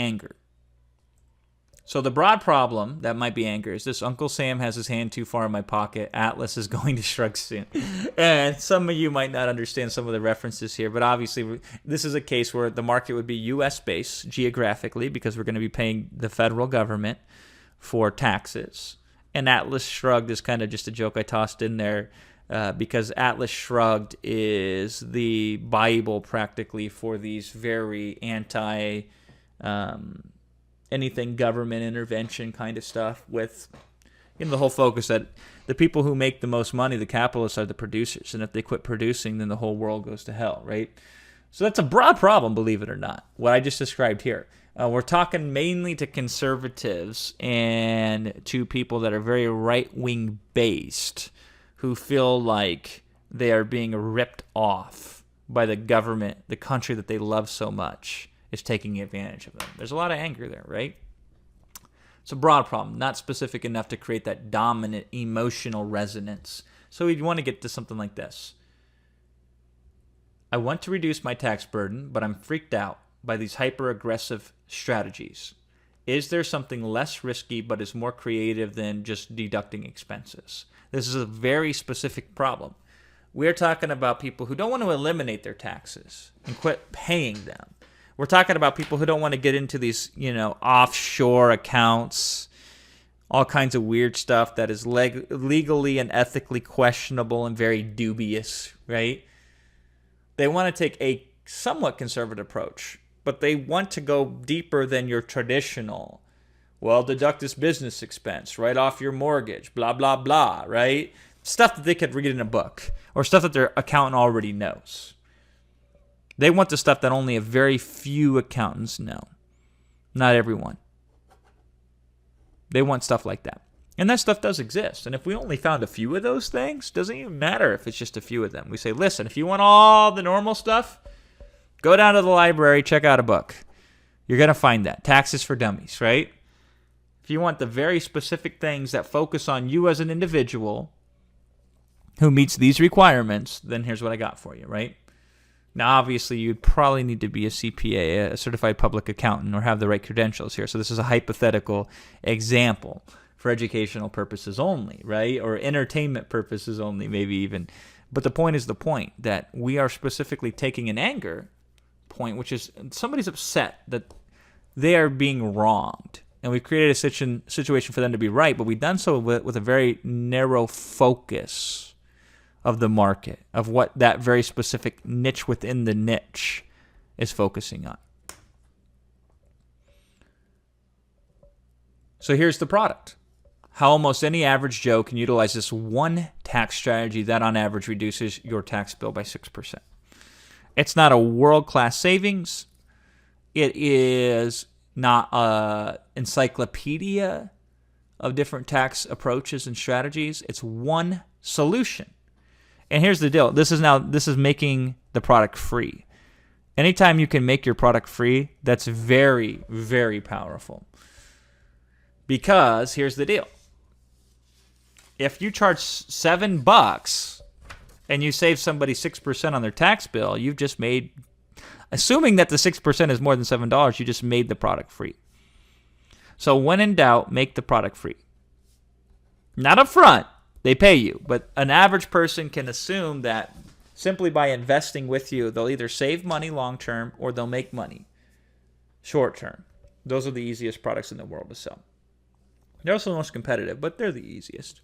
anger. So the broad problem that might be anger is this: Uncle Sam has his hand too far in my pocket. Atlas is going to shrug soon. And some of you might not understand some of the references here, but obviously this is a case where the market would be U.S. based geographically because we're going to be paying the federal government for taxes. And Atlas Shrugged is kind of just a joke I tossed in there because Atlas Shrugged is the Bible practically for these very anti anything government intervention kind of stuff, with the whole focus that the people who make the most money, the capitalists, are the producers. And if they quit producing, then the whole world goes to hell, right? So that's a broad problem, believe it or not, what I just described here. We're talking mainly to conservatives and to people that are very right-wing based who feel like they are being ripped off by the government, the country that they love so much is taking advantage of them. There's a lot of anger there, right? It's a broad problem, not specific enough to create that dominant emotional resonance. So you want to get to something like this. I want to reduce my tax burden, but I'm freaked out by these hyper-aggressive strategies. Is there something less risky but is more creative than just deducting expenses? This is a very specific problem. We're talking about people who don't want to eliminate their taxes and quit paying them. We're talking about people who don't want to get into these, offshore accounts, all kinds of weird stuff that is legally and ethically questionable and very dubious, right? They want to take a somewhat conservative approach, but they want to go deeper than your traditional, deduct this business expense, write off your mortgage, blah, blah, blah, right? Stuff that they could read in a book or stuff that their accountant already knows. They want the stuff that only a very few accountants know. Not everyone. They want stuff like that. And that stuff does exist. And if we only found a few of those things, doesn't even matter if it's just a few of them. We say, listen, if you want all the normal stuff, go down to the library, check out a book. You're going to find that. Taxes for Dummies, right? If you want the very specific things that focus on you as an individual who meets these requirements, then here's what I got for you, right? Now, obviously, you'd probably need to be a CPA, a certified public accountant, or have the right credentials here. So this is a hypothetical example for educational purposes only, right? Or entertainment purposes only, maybe even. But the point is the point that we are specifically taking an anger point, which is somebody's upset that they are being wronged. And we've created a situation for them to be right, but we've done so with a very narrow focus of the market, of what that very specific niche within the niche is focusing on. So here's the product. How almost any average Joe can utilize this one tax strategy that on average reduces your tax bill by 6%. It's not a world-class savings. It is not an encyclopedia of different tax approaches and strategies. It's one solution. And here's the deal. This is making the product free. Anytime you can make your product free, that's very, very powerful. Because here's the deal. If you charge $7 and you save somebody 6% on their tax bill, you've just made, assuming that the 6% is more than $7, you just made the product free. So when in doubt, make the product free. Not up front. They pay you, but an average person can assume that simply by investing with you, they'll either save money long term or they'll make money short term. Those are the easiest products in the world to sell. They're also the most competitive, but they're the easiest.